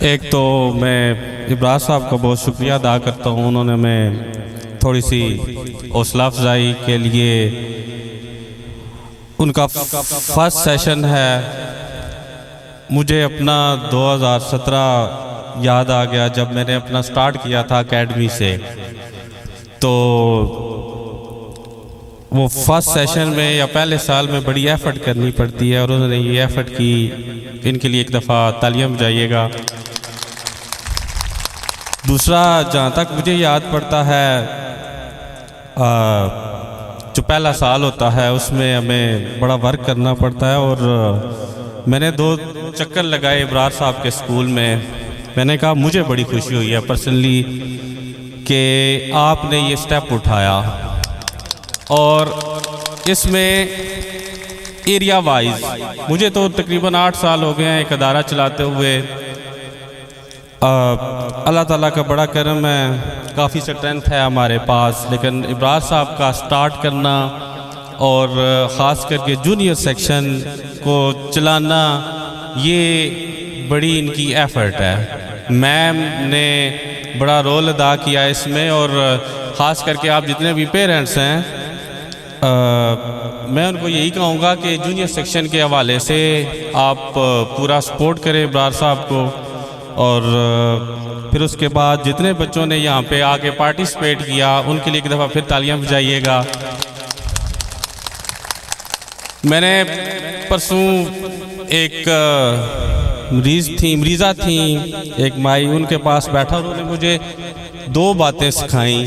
एक तो मैं इब्रार साहब का बहुत शुक्रिया अदा करता हूँ, उन्होंने मैं थोड़ी सी हौसला अफजाई के लिए, उनका फर्स्ट सेशन है, मुझे अपना 2017 याद आ गया जब मैंने अपना स्टार्ट किया था एकेडमी से। तो वो फर्स्ट सेशन में या पहले साल में बड़ी एफर्ट करनी पड़ती है और उन्होंने ये एफर्ट की, इनके लिए एक दफ़ा तालियां बजाइएगा। दूसरा, जहाँ तक मुझे याद पड़ता है, जो पहला साल होता है उसमें हमें बड़ा वर्क करना पड़ता है और मैंने 2 चक्कर लगाए इब्रार साहब के स्कूल में। मैंने कहा मुझे बड़ी खुशी हुई है पर्सनली कि आपने ये स्टेप उठाया और इसमें एरिया वाइज, मुझे तो तकरीबन 8 साल हो गए हैं एक अदारा चलाते हुए। अल्लाह ताला का बड़ा करम है, काफ़ी स्ट्रेंथ है हमारे पास, लेकिन इब्रार साहब का स्टार्ट करना और ख़ास करके जूनियर सेक्शन को चलाना, ये बड़ी इनकी एफ़र्ट है। मैम ने बड़ा रोल अदा किया इसमें और ख़ास करके आप जितने भी पेरेंट्स हैं, मैं उनको यही कहूँगा कि जूनियर सेक्शन के हवाले से आप पूरा सपोर्ट करें इब्रार साहब को। और फिर उसके बाद जितने बच्चों ने यहाँ पे आके पार्टिसिपेट किया उनके लिए एक दफ़ा फिर तालियां बजाइएगा। मैंने परसों एक मरीज़ा थी एक माई, उनके पास बैठा, उन्होंने मुझे 2 बातें सिखाई।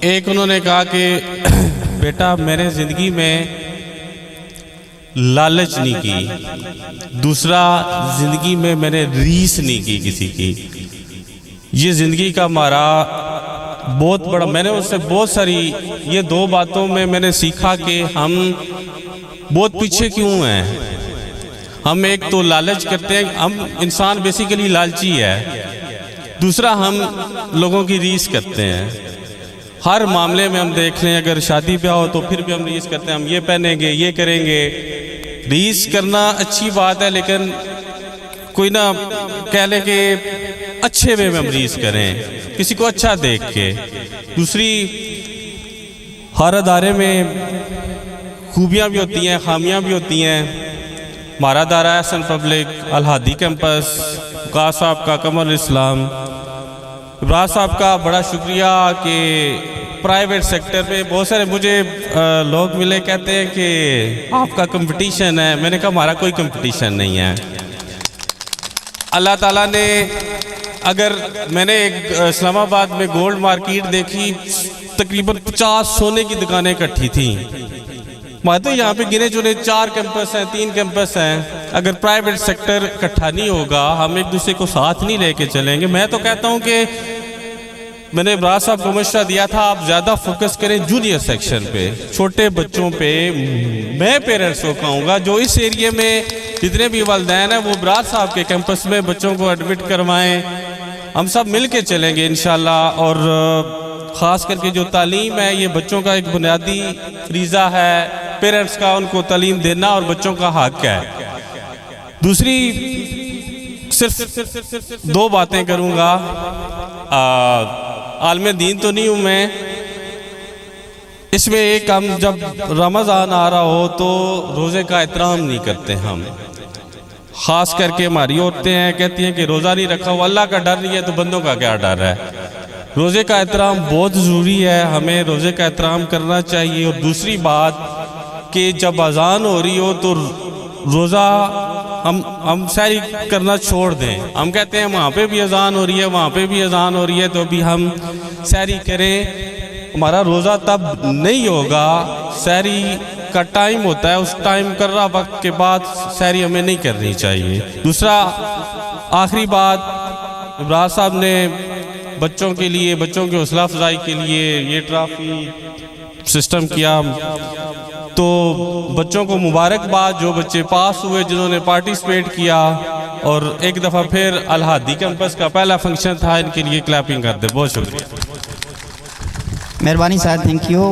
एक उन्होंने कहा कि बेटा मैंने ज़िंदगी में लालच नहीं की, दूसरा ज़िंदगी में मैंने रीस नहीं की किसी की। ये ज़िंदगी का हमारा बहुत बड़ा, मैंने उससे बहुत सारी, ये 2 बातों में मैंने सीखा कि हम बहुत पीछे क्यों हैं। हम एक तो लालच करते हैं, हम इंसान बेसिकली लालची है। दूसरा, हम लोगों की रीस करते हैं। हर मामले में हम देख लें, अगर शादी ब्याह हो तो फिर भी हम रीस करते हैं, हम ये पहनेंगे, ये करेंगे। रीस करना अच्छी बात है, लेकिन कोई ना कह ले कि अच्छे वे में हम रीस करें, किसी को अच्छा देख के। दूसरी, हर अदारे में खूबियाँ भी होती हैं, खामियाँ भी होती हैं। हमारा अदारा एहसन पब्लिक अल-हादी कैंपस, वक़ास साहब का, कमर इस्लाम, इब्रार साहब का बड़ा शुक्रिया कि प्राइवेट सेक्टर में बहुत सारे मुझे लोग मिले, कहते हैं कि आपका कंपटीशन है। मैंने कहा हमारा कोई कंपटीशन नहीं है। अल्लाह ताला ने, अगर मैंने एक इस्लामाबाद में गोल्ड मार्केट देखी, तकरीबन 50 सोने की दुकानें इकट्ठी थी। मैं तो यहाँ पे गिने चुने 4 कैंपस हैं, 3 कैंपस हैं। अगर प्राइवेट सेक्टर इकट्ठा नहीं होगा, हम एक दूसरे को साथ नहीं लेके चलेंगे। मैं तो कहता हूँ कि मैंने इब्रार साहब को मशवरा दिया था, आप ज़्यादा फोकस करें जूनियर सेक्शन पे, छोटे बच्चों पे। मैं पेरेंट्स को कहूँगा जो इस एरिया में जितने भी वालिदैन हैं वो इब्रार साहब के कैंपस में बच्चों को एडमिट करवाएं। हम सब मिल के चलेंगे इंशाल्लाह। और ख़ास करके जो तालीम है, ये बच्चों का एक बुनियादी फरीज़ा है, पेरेंट्स का उनको तालीम देना और बच्चों का हक है। दूसरी, सिर्फ 2 बातें करूँगा। आलम दीन तो नहीं हूँ मैं, इसमें एक, हम जब रमज़ान आ रहा हो तो रोज़े का एहतराम नहीं करते हम। ख़ास करके हमारी औरतें हैं, कहती हैं कि रोज़ा नहीं रखा हुआ, अल्लाह का डर नहीं है तो बंदों का क्या डर है। रोज़े का एहतराम बहुत ज़रूरी है, हमें रोज़े का एहतराम करना चाहिए। और दूसरी बात कि जब अज़ान हो रही हो तो रोज़ा हम सहरी करना छोड़ दें। हम कहते हैं वहाँ पे भी अज़ान हो रही है, वहाँ पे भी अज़ान हो रही है, तो भी हम सहरी करें। हमारा रोज़ा तब नहीं होगा, सहरी का टाइम होता है, उस टाइम कर्रा वक्त के बाद सहरी हमें नहीं करनी चाहिए। दूसरा, आखिरी बात, इब्रार साहब ने बच्चों के लिए, बच्चों की हौसला अफजाई के लिए ये ट्रॉफी सिस्टम किया, तो बच्चों को मुबारकबाद, जो बच्चे पास हुए, जिन्होंने पार्टिसिपेट किया। और एक दफ़ा फिर अल-हादी कैंपस का पहला फंक्शन था, इनके लिए क्लैपिंग कर दे। बहुत शुक्रिया, मेहरबानी सर, थैंक यू।